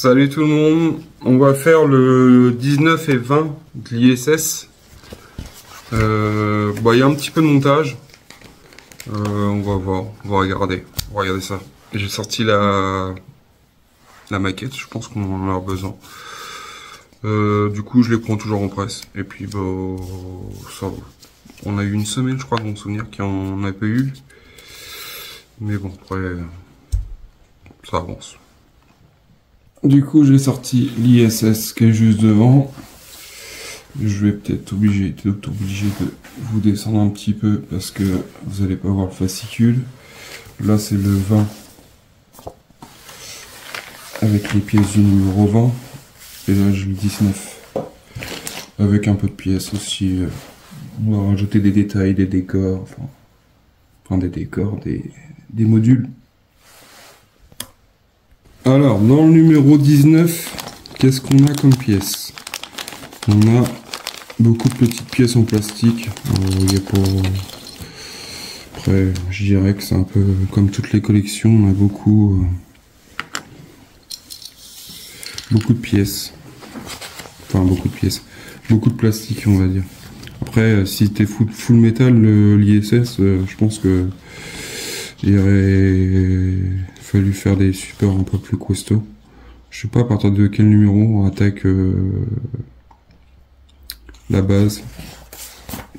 Salut tout le monde, on va faire le 19 et 20 de l'ISS. Il y a un petit peu de montage. On va voir, on va regarder ça. J'ai sorti la maquette, je pense qu'on en a besoin. Du coup, je les prends toujours en presse. Et puis, ça va. On a eu une semaine, je crois, de mon souvenir, qu'il n'y en a pas eu. Mais bon, après, ça avance. Du coup, j'ai sorti l'ISS qui est juste devant. Je vais peut-être obligé de vous descendre un petit peu parce que vous n'allez pas voir le fascicule. Là, c'est le 20 avec les pièces du numéro 20. Et là, j'ai le 19 avec un peu de pièces aussi. On va rajouter des détails, des décors, enfin des décors, des modules. Alors, dans le numéro 19, qu'est-ce qu'on a comme pièces? On a beaucoup de petites pièces en plastique. Il y a pas... Après, je dirais que c'est un peu comme toutes les collections, on a beaucoup de pièces. Enfin, beaucoup de pièces. Beaucoup de plastique, on va dire. Après, si t'es full métal, l'ISS, je pense que il aurait fallu faire des supports un peu plus costauds. Je sais pas à partir de quel numéro on attaque la base.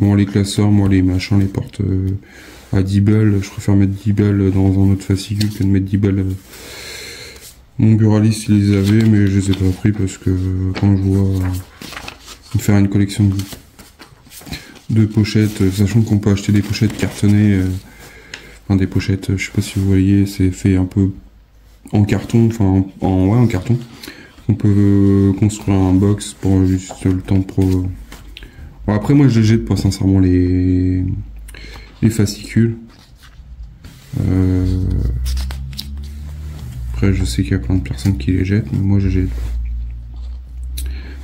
Bon, les classeurs, moi les machins, les portes à 10 balles. Je préfère mettre 10 balles dans un autre fascicule que de mettre 10 balles. Mon buraliste il les avait, mais je les ai pas pris parce que quand je vois faire une collection de pochettes, sachant qu'on peut acheter des pochettes cartonnées. Enfin, des pochettes, je sais pas si vous voyez, c'est fait un peu en carton, enfin en carton. On peut construire un box pour juste le temps pro. Bon, après moi je les jette pas sincèrement les fascicules. Après je sais qu'il y a plein de personnes qui les jettent, mais moi je jette pas.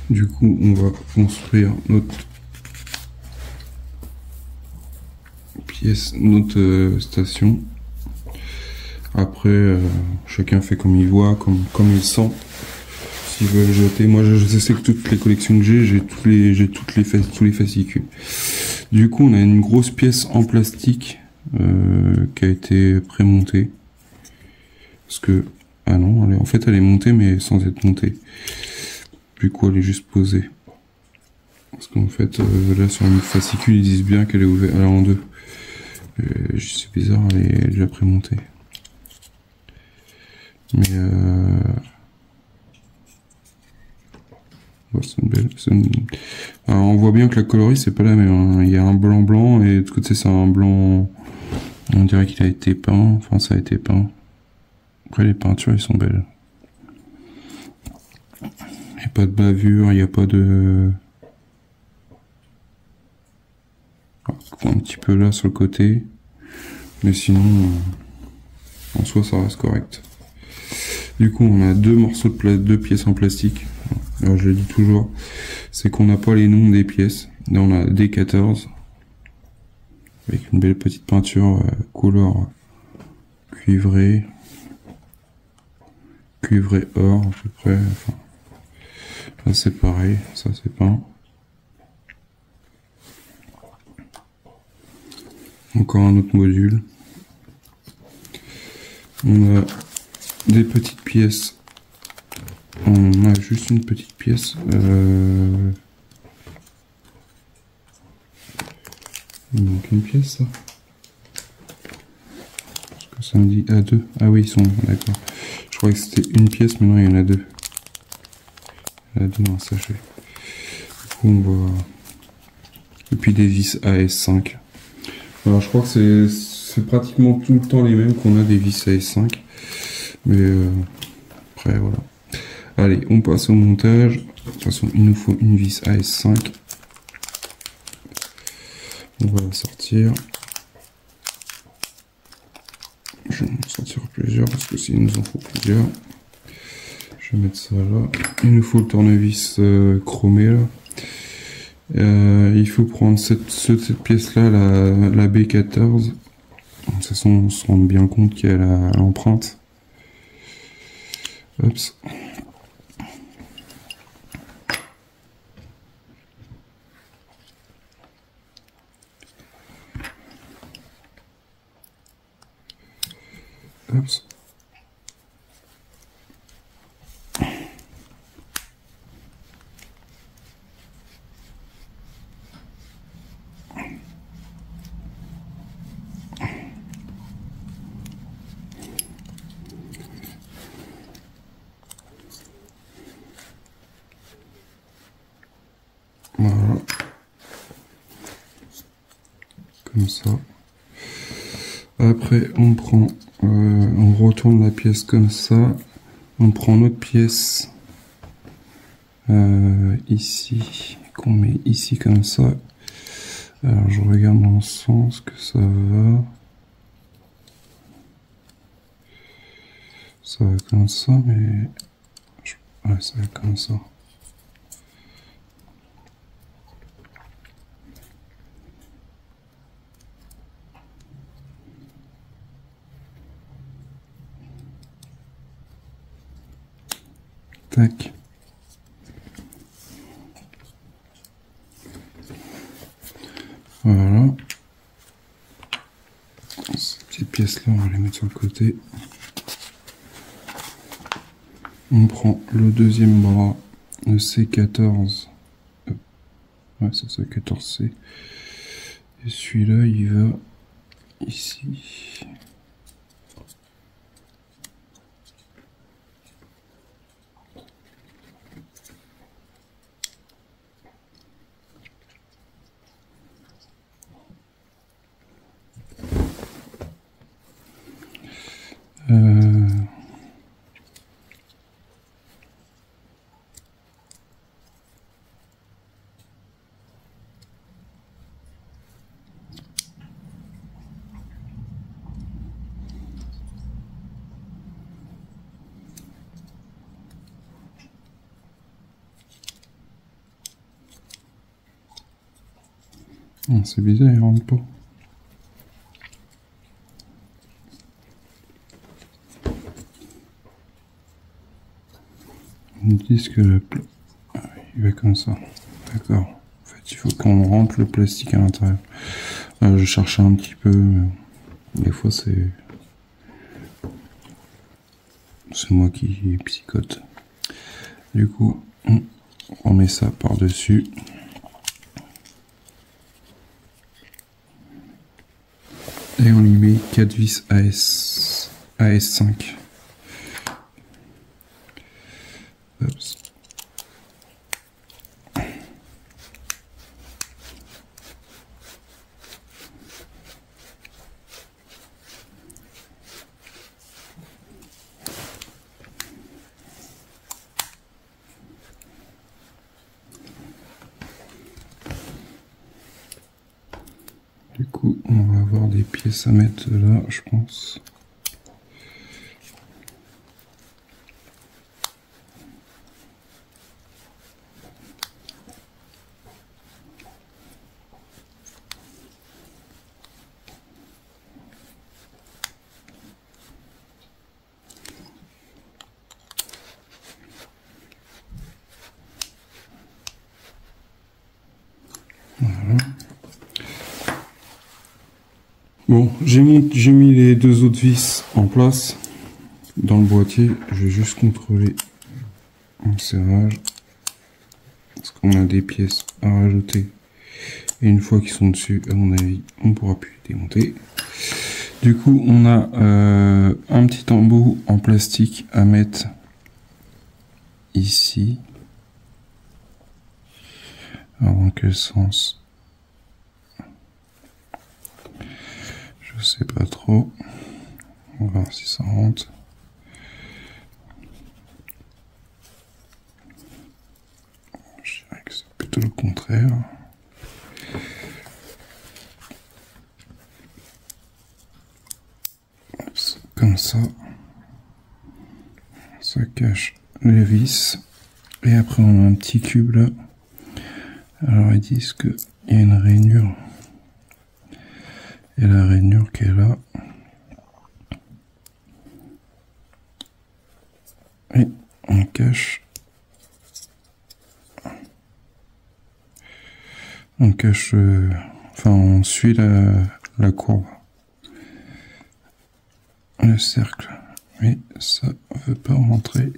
Du coup on va construire notre pièce, notre station. Après chacun fait comme il voit, comme il sent. S'il veut jeter, moi je sais que toutes les collections que j'ai tous les fascicules. Du coup on a une grosse pièce en plastique qui a été prémontée. Parce que ah non, en fait elle est montée mais sans être montée. Du coup elle est juste posée. Parce qu'en fait là sur une fascicule ils disent bien qu'elle est ouverte, elle est en deux. C'est bizarre, elle est déjà prémontée. Mais c'est une belle. Alors, on voit bien que la coloris c'est pas la même. Hein. Il y a un blanc blanc et de l'autre côté c'est un blanc. On dirait qu'il a été peint. Enfin ça a été peint. Après les peintures elles sont belles. Il n'y a pas de bavure, il n'y a pas de. Un petit peu là sur le côté. Mais sinon en soi ça reste correct. Du coup on a deux pièces en plastique. Alors je le dis toujours, c'est qu'on n'a pas les noms des pièces. Là on a D14 avec une belle petite peinture couleur cuivré or à peu près. Enfin, là c'est pareil, ça c'est peint. Encore un autre module. On a des petites pièces. On a juste une petite pièce. Il manque une pièce, ça. Parce que ça me dit A2. Ah oui, ils sont d'accord. Je croyais que c'était une pièce, mais non, il y en a deux. Il y en a deux dans un sachet. Du coup, on va. Et puis des vis AS5. Alors, je crois que c'est pratiquement tout le temps les mêmes qu'on a des vis AS5. Mais après, voilà. Allez, on passe au montage. De toute façon, il nous faut une vis AS5. On va la sortir. Je vais en sortir plusieurs parce que s'il nous en faut plusieurs. Je vais mettre ça là. Il nous faut le tournevis chromé là. Il faut prendre cette pièce là, la B14. De toute façon, on se rend bien compte qu'il y a l'empreinte. Hop. Hop. Voilà, comme ça. Après, on prend, on retourne la pièce comme ça. On prend notre pièce ici, qu'on met ici comme ça. Alors, je regarde dans le sens que ça va. Ça va comme ça, mais ouais, ça va comme ça. Tac. Voilà. Ces petites pièces là, on va les mettre sur le côté. On prend le deuxième bras, le C14. Ouais, c'est ça, 14C. Et celui-là, il va ici. C'est bizarre, il rentre pas. Ils disent que il va comme ça. D'accord. En fait, il faut qu'on rentre le plastique à l'intérieur. Je cherchais un petit peu, mais des fois c'est moi qui psychote. Du coup, on met ça par-dessus. Et on lui met 4 vis AS5. Oups. Du coup, on va avoir des pièces à mettre là, je pense. Voilà. Bon, j'ai mis les deux autres vis en place dans le boîtier. Je vais juste contrôler un serrage. Parce qu'on a des pièces à rajouter. Et une fois qu'ils sont dessus, à mon avis, on pourra plus les démonter. Du coup, on a un petit embout en plastique à mettre ici. Alors, dans quel sens? Je sais pas trop. On va voir si ça rentre. Je dirais que c'est plutôt le contraire. Comme ça. Ça cache les vis. Et après on a un petit cube là. Alors ils disent qu'il y a une rainure. Et la rainure qui est là. Et on cache. On cache. Enfin on suit la courbe. Et le cercle, mais ça veut pas rentrer.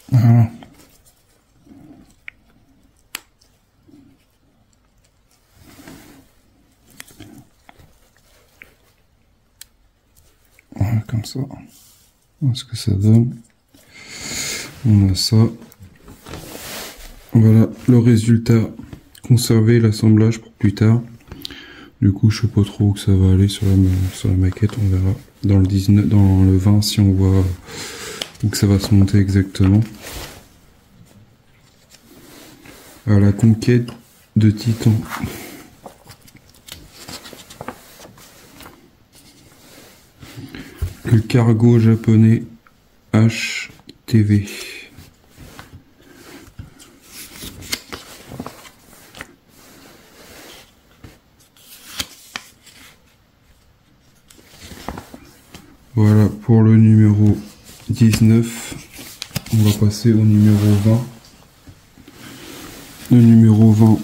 Voilà. Voilà, comme ça. Voilà ce que ça donne. On a ça. Voilà le résultat. Conserver l'assemblage pour plus tard. Du coup, je sais pas trop où que ça va aller sur la maquette. On verra dans le 19, dans le 20 si on voit où que ça va se monter exactement. À la conquête de Titan. Le cargo japonais HTV. Voilà pour le numéro 19. On va passer au numéro 20. Le numéro 20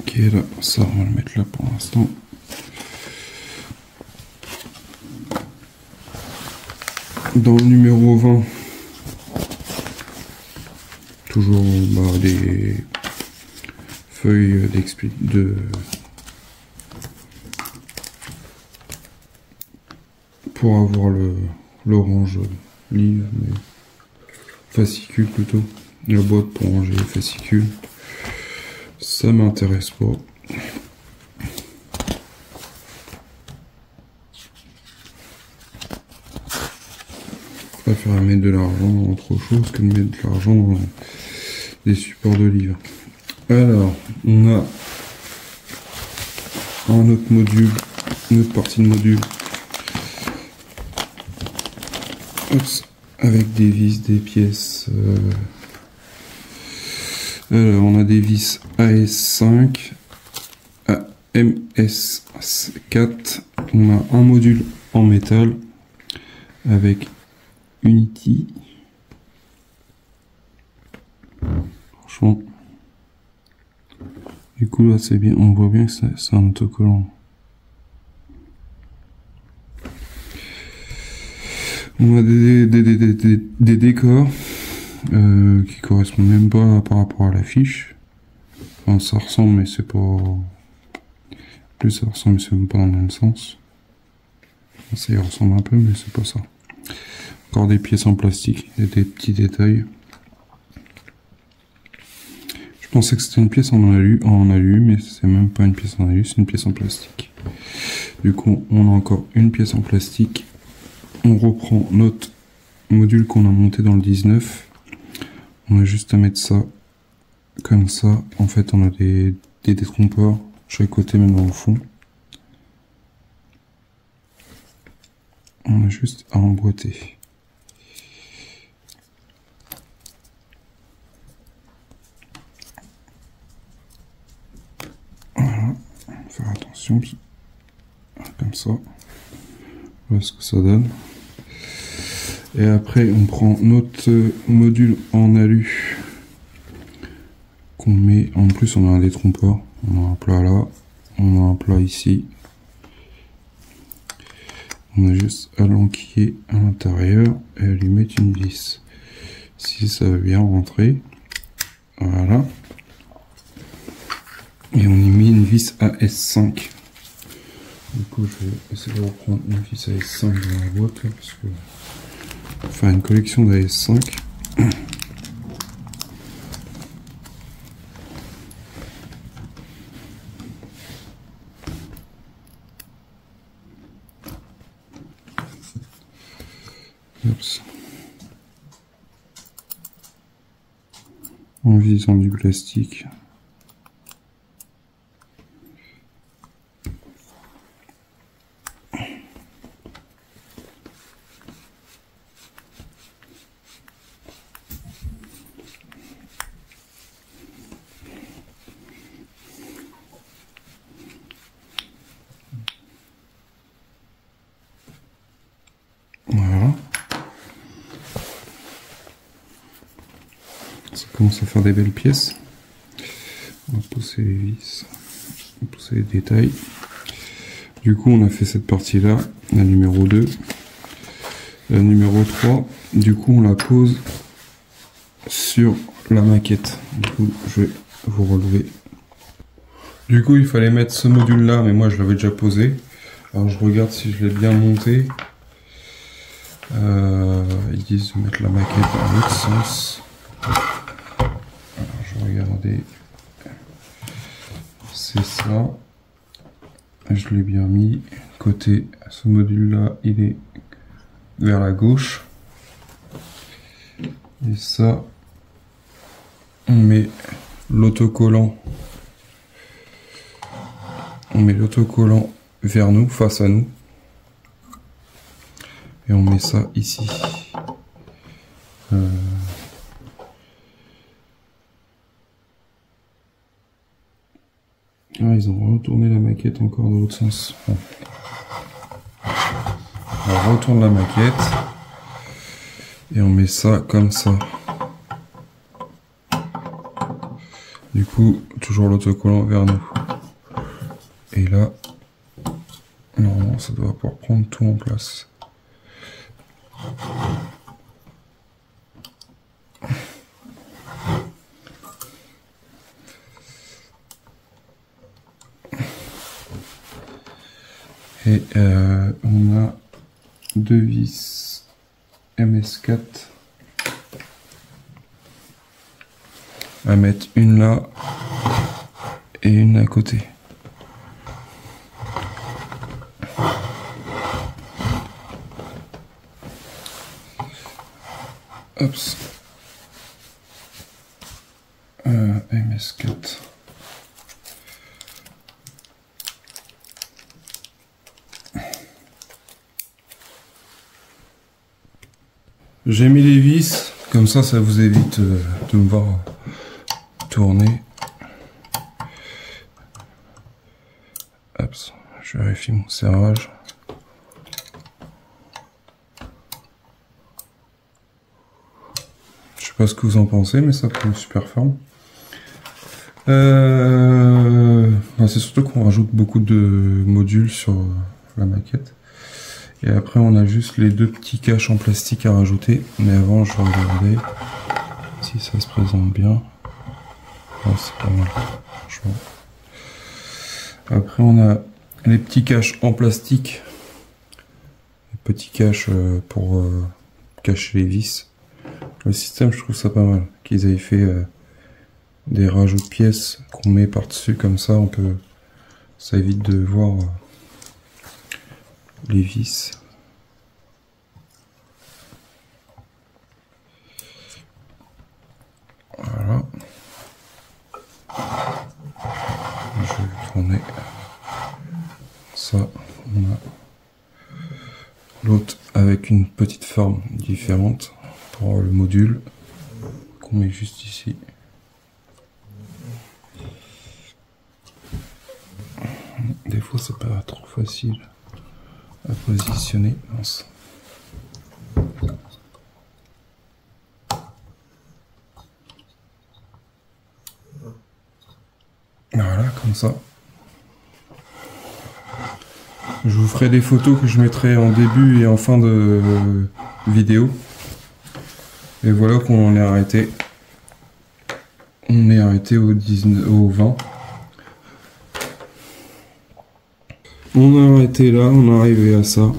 qui est là. Ça, on va le mettre là pour l'instant. Dans le numéro 20, toujours des feuilles pour avoir l'orange livre, mais fascicule plutôt. La boîte pour ranger les fascicules. Ça m'intéresse pas. Je préfère mettre de l'argent dans autre chose que de mettre de l'argent dans des supports de livres. Alors, on a un autre module, une autre partie de module. Oups, avec des vis, des pièces. Alors, on a des vis AS5, MS4. On a un module en métal avec Unity. Franchement, du coup là c'est bien, on voit bien que c'est un autocollant. On a des décors qui correspondent même pas par rapport à l'affiche. Enfin, ça ressemble mais c'est pas... Plus ça ressemble mais c'est même pas dans le même sens. Ça y ressemble un peu mais c'est pas ça. Encore des pièces en plastique, des petits détails. Je pensais que c'était une pièce en alu, mais c'est même pas une pièce en alu, c'est une pièce en plastique. Du coup, on a encore une pièce en plastique. On reprend notre module qu'on a monté dans le 19. On a juste à mettre ça comme ça. En fait, on a des détrompeurs chaque côté, même dans le fond. On a juste à emboîter. Voilà, faire attention, comme ça, voilà ce que ça donne. Et après on prend notre module en alu qu'on met, en plus on a un détrompeur, on a un plat là, on a un plat ici, on a juste à l'enquiller à l'intérieur et à lui mettre une vis, si ça veut bien rentrer, voilà. Et on y met une vis AS5. Du coup, je vais essayer de reprendre une vis AS5 dans la boîte, là, parce que on va faire une collection d'AS5. Oups. En visant du plastique. Voilà. C'est commence à faire des belles pièces. On va pousser les vis, on va pousser les détails. Du coup, on a fait cette partie-là, la numéro 2. La numéro 3, du coup, on la pose sur la maquette. Du coup, je vais vous relever. Du coup, il fallait mettre ce module-là, mais moi, je l'avais déjà posé. Alors, je regarde si je l'ai bien monté. Ils disent de mettre la maquette dans l'autre sens. Alors, je vais regarder. C'est ça. Je l'ai bien mis. Côté, ce module-là, il est vers la gauche. Et ça, on met l'autocollant. On met l'autocollant vers nous, face à nous. Et on met ça ici. Ah, ils ont retourné la maquette encore dans l'autre sens. Bon. On retourne la maquette. Et on met ça comme ça. Du coup, toujours l'autocollant vers nous. Et là, normalement, ça doit pouvoir prendre tout en place. Et on a 2 vis MS4 à mettre, une là et une à côté. Hop. MS4. J'ai mis les vis, comme ça vous évite de me voir tourner. Hop, je vérifie mon serrage. Je sais pas ce que vous en pensez, mais ça prend une super forme. C'est surtout qu'on rajoute beaucoup de modules sur la maquette. Et après, on a juste les 2 petits caches en plastique à rajouter. Mais avant, je vais regarder si ça se présente bien. Oh, c'est pas mal, franchement. Après, on a les petits caches en plastique. Les petits caches pour cacher les vis. Le système, je trouve ça pas mal. Qu'ils avaient fait des rajouts de pièces qu'on met par-dessus. Comme ça, ça évite de voir les vis. Voilà. Je vais tourner ça. On a l'autre avec une petite forme différente pour le module qu'on met juste ici. Des fois, c'est pas trop facile à positionner. Mince. Voilà, comme ça. Je vous ferai des photos que je mettrai en début et en fin de vidéo. Et voilà qu'on en est arrêté. On est arrêté au 20. On a arrêté là, on est arrivé à ça.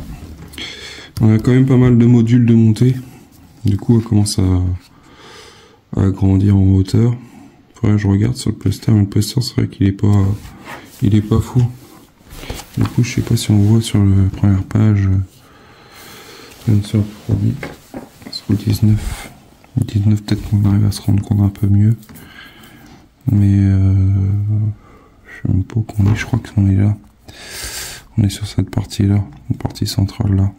On a quand même pas mal de modules de montée. Du coup, elle commence à grandir en hauteur. Faudrait que je regarde sur le poster, mais le poster, c'est vrai qu'il est pas fou. Du coup, je sais pas si on voit sur la première page, même sur le produit, sur le 19. Le 19, peut-être qu'on arrive à se rendre compte un peu mieux. Mais je sais même pas où qu'on est, je crois qu'on est là. On est sur cette partie-là, une partie centrale là.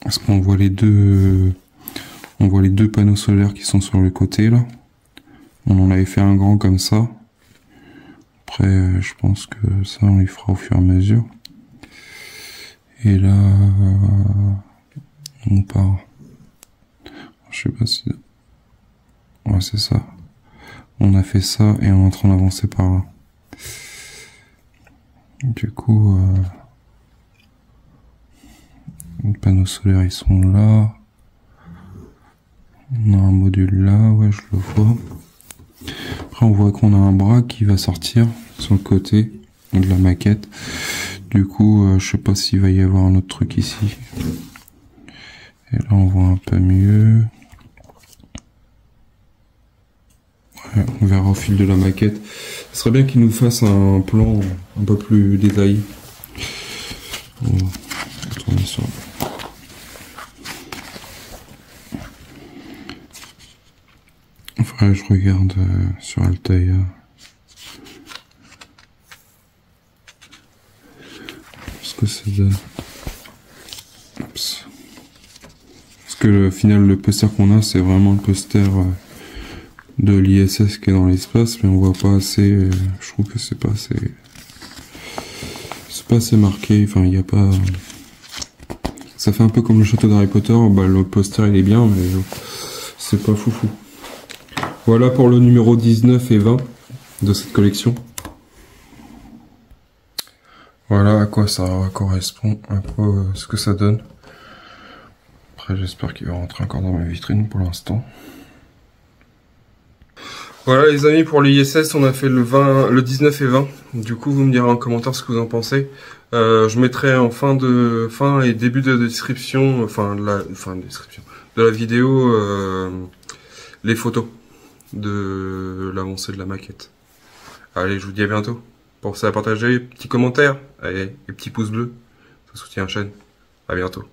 Parce qu'on voit les deux panneaux solaires qui sont sur le côté là. On en avait fait un grand comme ça. Après, je pense que ça, on les fera au fur et à mesure. Et là, on part. Je sais pas si... Ouais, c'est ça. On a fait ça et on est en train d'avancer par là. Du coup, les panneaux solaires, ils sont là. On a un module là, ouais, je le vois. Après, on voit qu'on a un bras qui va sortir sur le côté de la maquette. Du coup, je sais pas s'il va y avoir un autre truc ici. Et là, on voit un peu mieux. Ouais, on verra au fil de la maquette. Ce serait bien qu'il nous fasse un plan un peu plus détaillé. On va tourner sur... Enfin, je regarde sur Altaïa. Ce que ça donne. Oups. Parce que au final, le poster qu'on a, c'est vraiment le poster de l'ISS qui est dans l'espace, mais on voit pas assez. Je trouve que c'est pas assez marqué. Enfin, il n'y a pas. Ça fait un peu comme le château d'Harry Potter. Bah, le poster il est bien, mais c'est pas foufou. Voilà pour le numéro 19 et 20 de cette collection. Voilà à quoi ça correspond, à quoi ce que ça donne. Après, j'espère qu'il va rentrer encore dans ma vitrine pour l'instant. Voilà les amis, pour l'ISS, on a fait le 19 et 20. Du coup, vous me direz en commentaire ce que vous en pensez. Je mettrai en fin et début de description, de la vidéo, les photos de l'avancée de la maquette. Allez, je vous dis à bientôt. Pensez à partager, petits commentaires et petits pouces bleus. Ça soutient la chaîne. À bientôt.